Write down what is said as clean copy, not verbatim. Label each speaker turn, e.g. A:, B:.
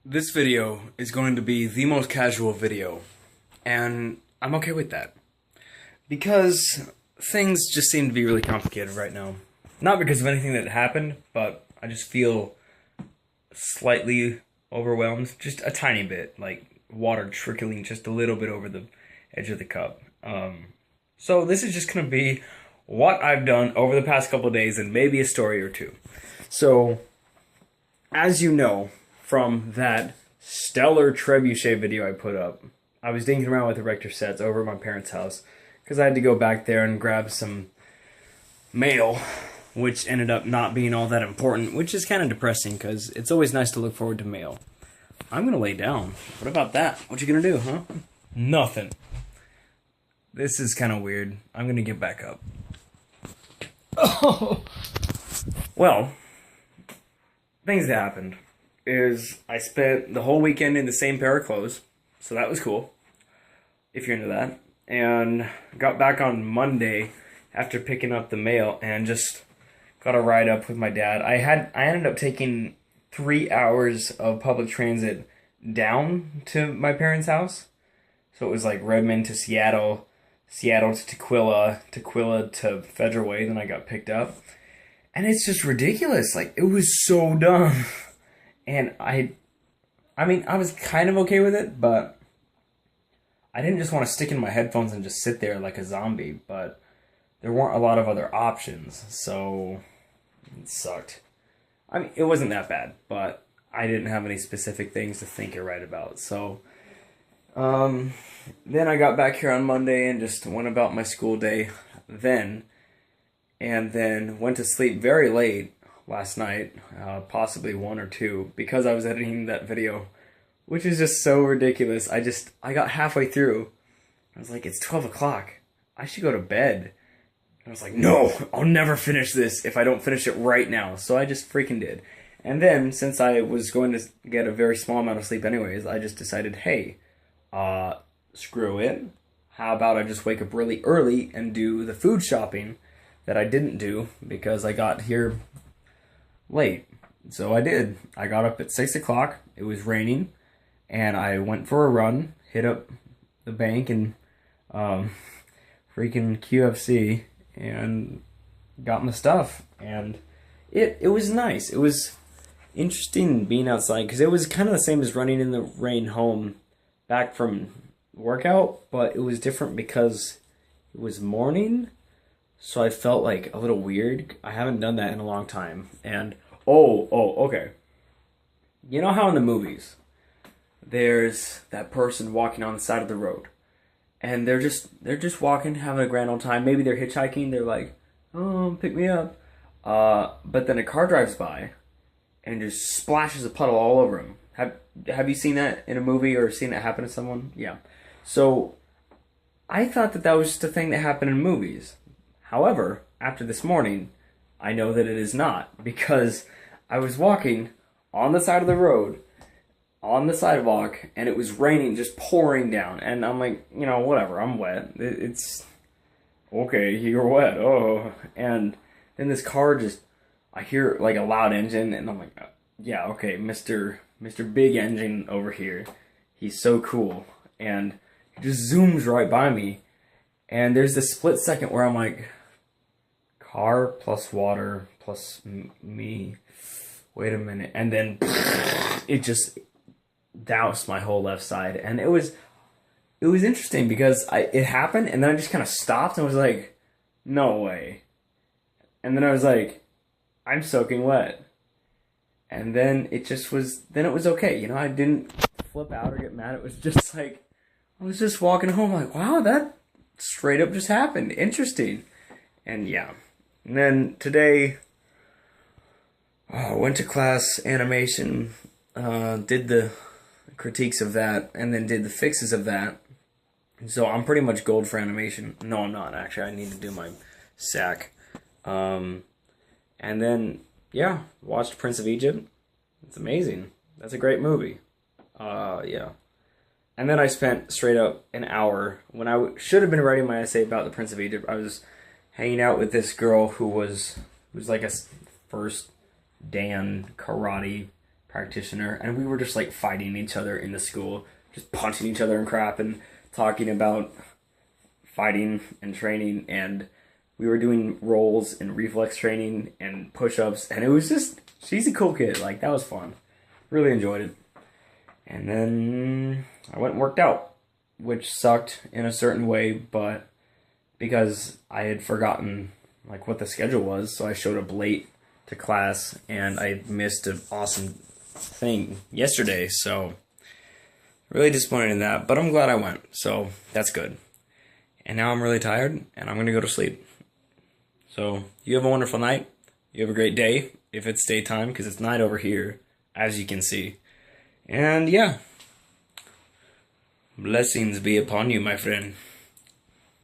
A: This video is going to be the most casual video, and I'm okay with that. Because things just seem to be really complicated right now. Not because of anything that happened, but I just feel slightly overwhelmed. Just a tiny bit, like water trickling just a little bit over the edge of the cup. So this is just going to be what I've done over the past couple of days and maybe a story or two. So, as you know, from that stellar trebuchet video I put up, I was dinking around with erector sets over at my parents' house because I had to go back there and grab some mail, which ended up not being all that important, which is kind of depressing because it's always nice to look forward to mail. I'm gonna lay down. What about that? What you gonna do, huh? Nothing. This is kind of weird. I'm gonna get back up. Oh. Well, things that happened is I spent the whole weekend in the same pair of clothes, so that was cool, if you're into that, and got back on Monday after picking up the mail and just got a ride up with my dad. I ended up taking 3 hours of public transit down to my parents' house, so it was like Redmond to Seattle, Seattle to Tequila, Tequila to Federal Way, then I got picked up, and it's just ridiculous. Like, it was so dumb. And I mean, I was kind of okay with it, but I didn't just want to stick in my headphones and just sit there like a zombie, but there weren't a lot of other options, so it sucked. I mean, it wasn't that bad, but I didn't have any specific things to think or write about, so then I got back here on Monday and just went about my school day then, and then went to sleep very late last night, possibly 1 or 2, because I was editing that video, which is just so ridiculous. I got halfway through, I was like, it's 12 o'clock, I should go to bed. And I was like, no, I'll never finish this if I don't finish it right now, so I just freaking did. And then, since I was going to get a very small amount of sleep anyways, I just decided, hey, screw it, how about I just wake up really early and do the food shopping that I didn't do because I got here late. So I did. I got up at 6 o'clock. It was raining, and I went for a run, hit up the bank and freaking QFC, and got my stuff. And it was nice. It was interesting being outside because it was kind of the same as running in the rain home back from workout, but it was different because it was morning. So I felt like a little weird. I haven't done that in a long time. And, okay. You know how in the movies, there's that person walking on the side of the road. And they're just walking, having a grand old time. Maybe they're hitchhiking. They're like, oh, pick me up. But then a car drives by and just splashes a puddle all over him. Have you seen that in a movie or seen it happen to someone? Yeah. So I thought that was just a thing that happened in movies. However, after this morning, I know that it is not, because I was walking on the side of the road, on the sidewalk, and it was raining, just pouring down, and I'm like, you know, whatever, I'm wet, it's, okay, you're wet, oh, and then this car I hear, like, a loud engine, and I'm like, yeah, okay, Mr. Big Engine over here, he's so cool, and he just zooms right by me, and there's this split second where I'm like, car plus water plus me. Wait a minute. And then it just doused my whole left side. And it was interesting because it happened and then I just kind of stopped and was like, no way. And then I was like, I'm soaking wet. And then it was okay. You know, I didn't flip out or get mad. It was just like, I was just walking home like, wow, that straight up just happened. Interesting. And yeah. And then today, went to class, animation, did the critiques of that, and then did the fixes of that. So I'm pretty much gold for animation. No, I'm not, actually. I need to do my SAC. And then, yeah, watched Prince of Egypt. It's amazing. That's a great movie. Yeah. And then I spent straight up an hour, when I should have been writing my essay about the Prince of Egypt, I was hanging out with this girl who was like a first Dan karate practitioner, and we were just like fighting each other in the school, just punching each other and crap, and talking about fighting and training, and we were doing rolls and reflex training and push-ups, and it was just, she's a cool kid. Like, that was fun. Really enjoyed it. And then I went and worked out, which sucked in a certain way, but because I had forgotten like what the schedule was, so I showed up late to class, and I missed an awesome thing yesterday, so really disappointed in that, but I'm glad I went, so that's good. And now I'm really tired, and I'm going to go to sleep. So, you have a wonderful night. You have a great day, if it's daytime, because it's night over here, as you can see. And yeah, blessings be upon you, my friend.